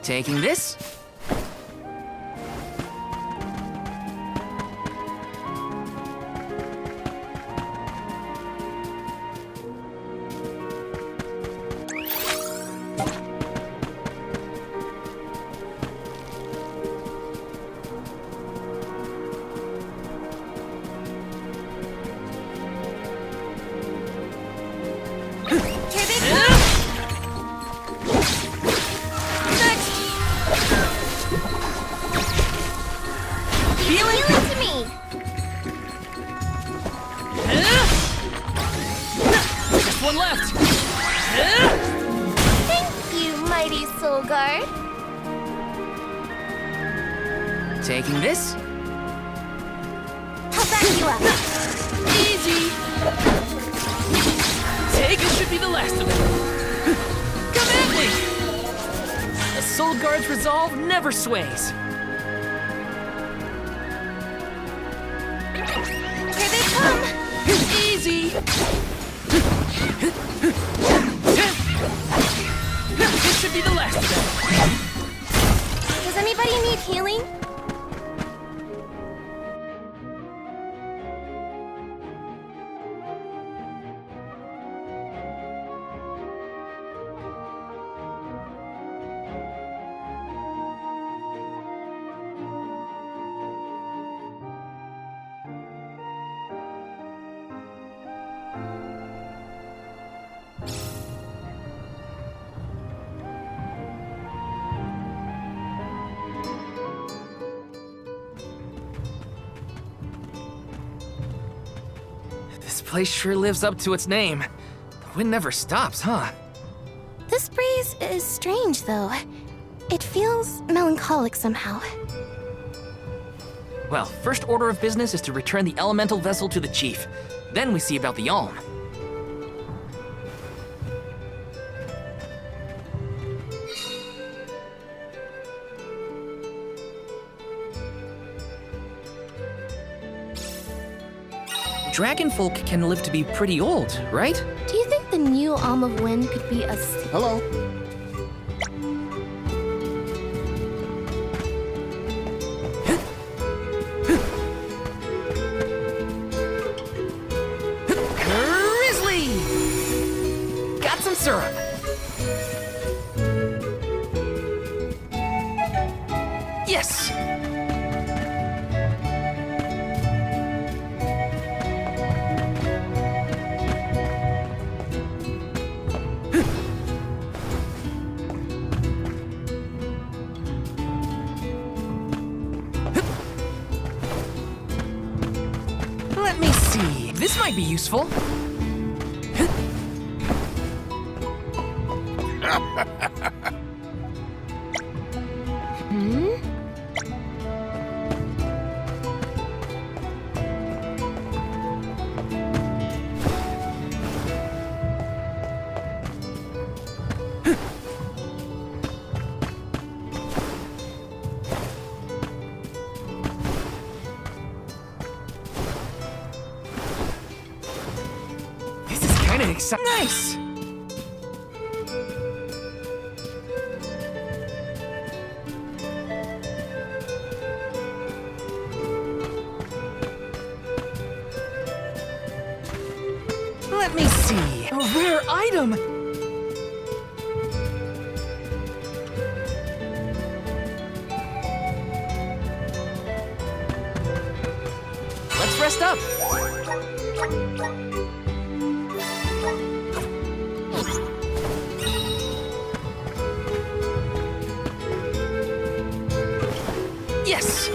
Taking this. One left! Thank you, mighty Soul Guard. Taking this. I'll back you up. Easy! Taken should be the last of it. Come at me! A Soul Guard's resolve never sways. Here they come. Easy! This should be the last of them. Does anybody need healing? This place sure lives up to its name. The wind never stops, huh? This breeze is strange, though. It feels melancholic somehow. Well, first order of business is to return the elemental vessel to the chief. Then we see about the Alm. Dragonfolk can live to be pretty old, right? Do you think the new Alm of Wind could be a... Hello. Grizzly! Got some syrup. Yes! Let me see. This might be useful. This is kind of exciting. Nice! Let me see. A rare item! Let's rest up. Yes!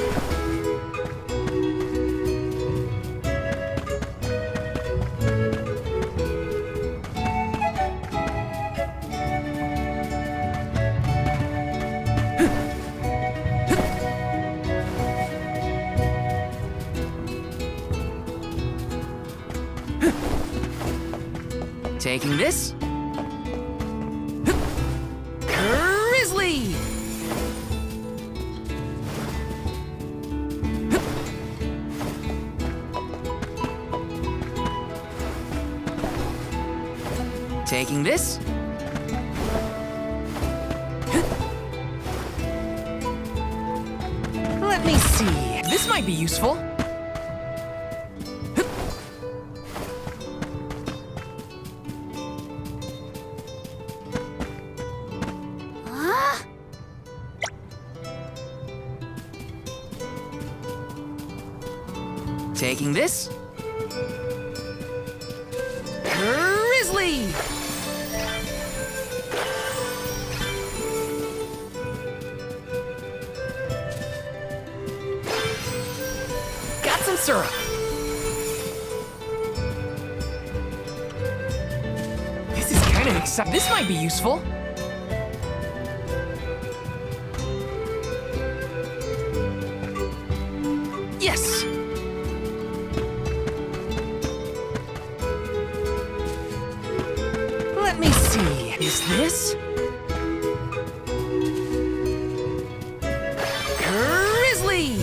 Taking this. Grizzly! Taking this. me see. This might be useful. Ah, Taking this? Grizzly! Got some syrup. This is kind of exciting. This might be useful. Yes! Let me see. Is this? Grizzly!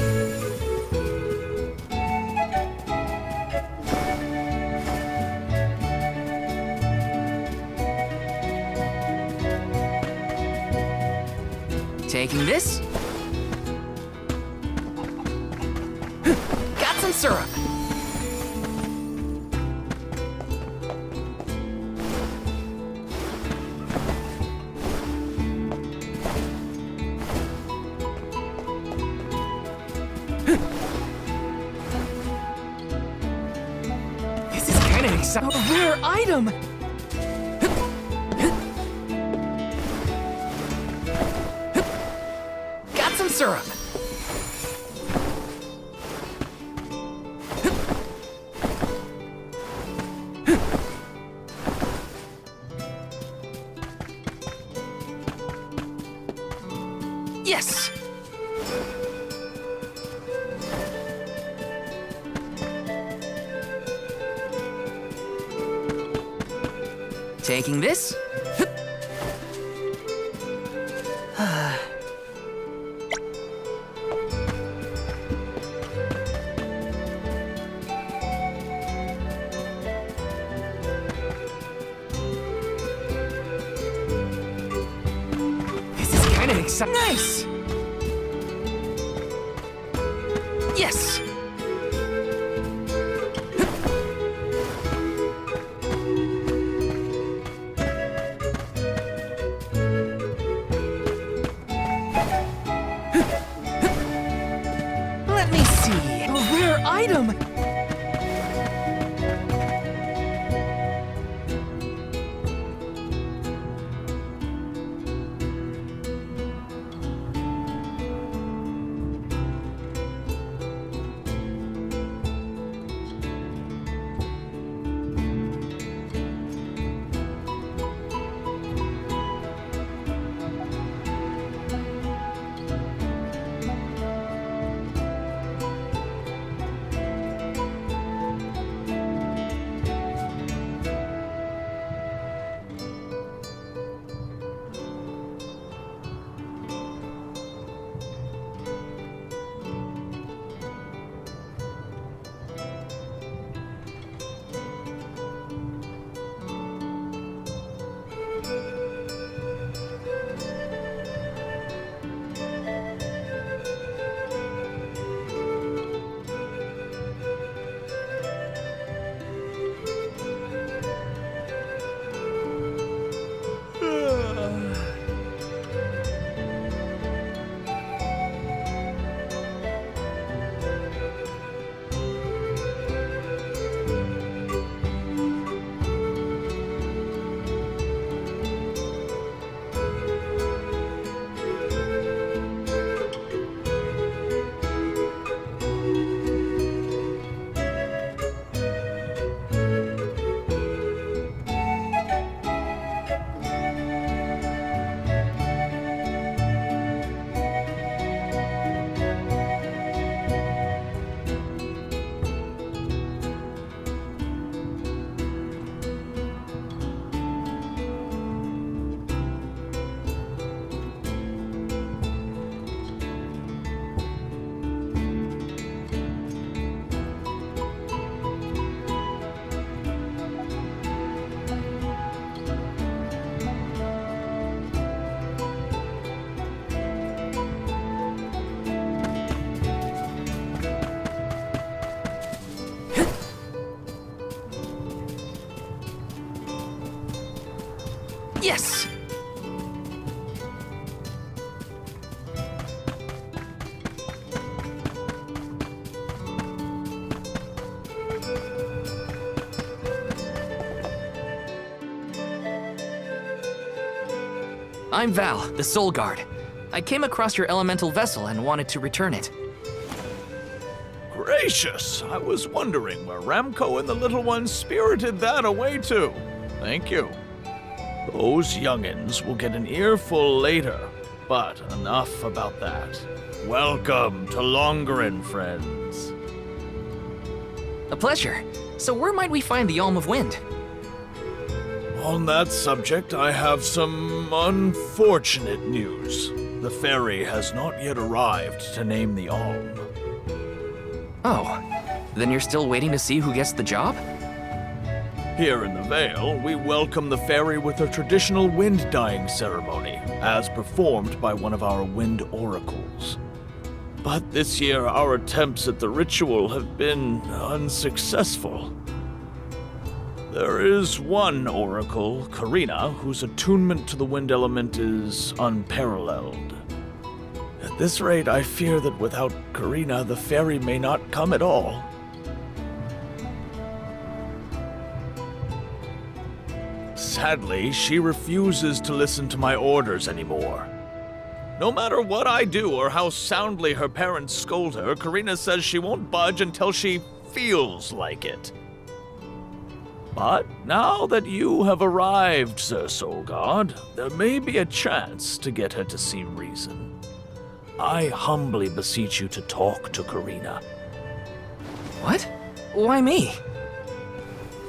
Taking this? Got some syrup. This is kind of exciting. A rare item. Got some syrup. Yes! Taking this? This is kind of exciting. Nice. Yes! Let me see. A rare item. Yes! I'm Val, the Soul Guard. I came across your elemental vessel and wanted to return it. Gracious! I was wondering where Ramco and the little ones spirited that away to. Thank you. Those youngins will get an earful later, but enough about that. Welcome to Longarin, friends. A pleasure. So where might we find the Alm of Wind? On that subject, I have some unfortunate news. The fairy has not yet arrived to name the Alm. Oh, then you're still waiting to see who gets the job? Here in the Vale, we welcome the fairy with a traditional wind-dyeing ceremony, as performed by one of our wind oracles. But this year, our attempts at the ritual have been unsuccessful. There is one oracle, Karina, whose attunement to the wind element is unparalleled. At this rate, I fear that without Karina, the fairy may not come at all. Sadly, she refuses to listen to my orders anymore. No matter what I do or how soundly her parents scold her, Karina says she won't budge until she feels like it. But now that you have arrived, Sir Soul God, there may be a chance to get her to see reason. I humbly beseech you to talk to Karina. What? Why me?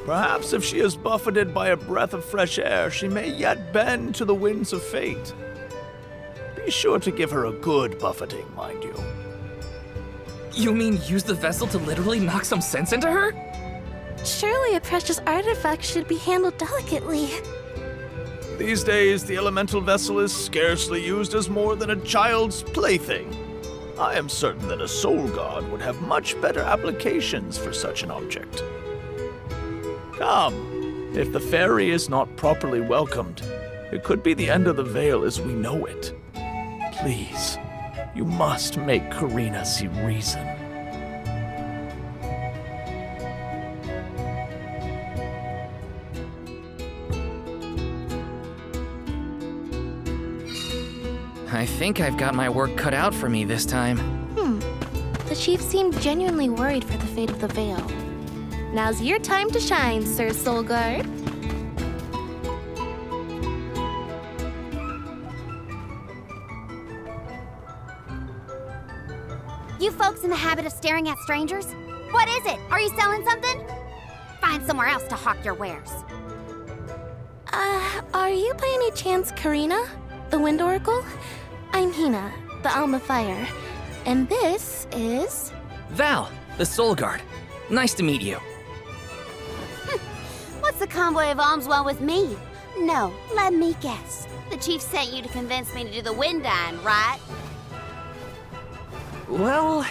Perhaps if she is buffeted by a breath of fresh air, she may yet bend to the winds of fate. Be sure to give her a good buffeting, mind you. You mean use the vessel to literally knock some sense into her? Surely a precious artifact should be handled delicately. These days, the elemental vessel is scarcely used as more than a child's plaything. I am certain that a soul god would have much better applications for such an object. Come, if the fairy is not properly welcomed, it could be the end of the Vale as we know it. Please, you must make Karina see reason. I think I've got my work cut out for me this time. The chief seemed genuinely worried for the fate of the Vale. Now's your time to shine, Sir Soul Guard. You folks in the habit of staring at strangers? What is it? Are you selling something? Find somewhere else to hawk your wares. Are you by any chance Karina, the Wind Oracle? I'm Hina, the Alm of Fire. And this is... Val, the Soul Guard. Nice to meet you. What's the convoy of alms want with me? No, let me guess. The chief sent you to convince me to do the wind dyeing, right? Well,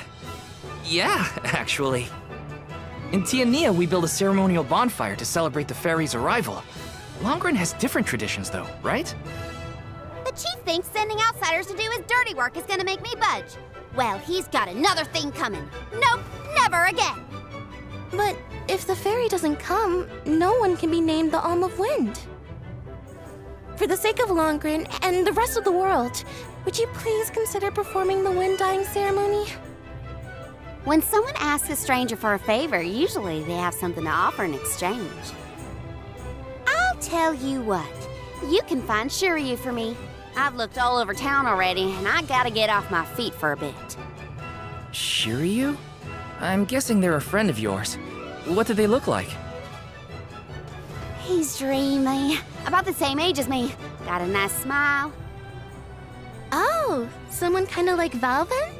yeah, actually. In Tiania, we build a ceremonial bonfire to celebrate the fairy's arrival. Longarin has different traditions, though, right? The chief thinks sending outsiders to do his dirty work is gonna make me budge. Well, he's got another thing coming. Nope, never again. But if the fairy doesn't come, no one can be named the Alm of Wind. For the sake of Longarin and the rest of the world, would you please consider performing the wind dyeing ceremony? When someone asks a stranger for a favor, usually they have something to offer in exchange. I'll tell you what, you can find Shiryu for me. I've looked all over town already, and I gotta get off my feet for a bit. Shiryu? I'm guessing they're a friend of yours. What do they look like? He's dreamy, about the same age as me. Got a nice smile. Oh, someone kind of like Val then?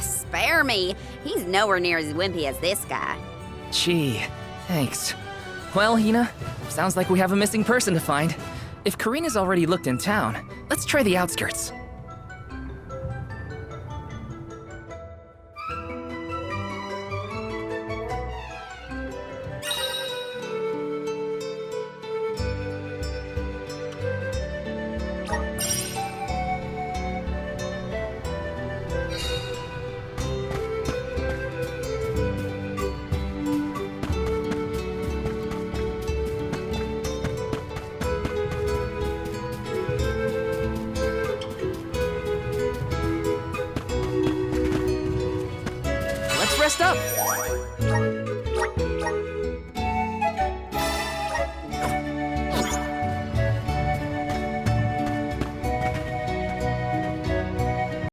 Spare me, he's nowhere near as wimpy as this guy. Gee, thanks. Well, Hina, sounds like we have a missing person to find. If Karina's already looked in town, let's try the outskirts. messed up.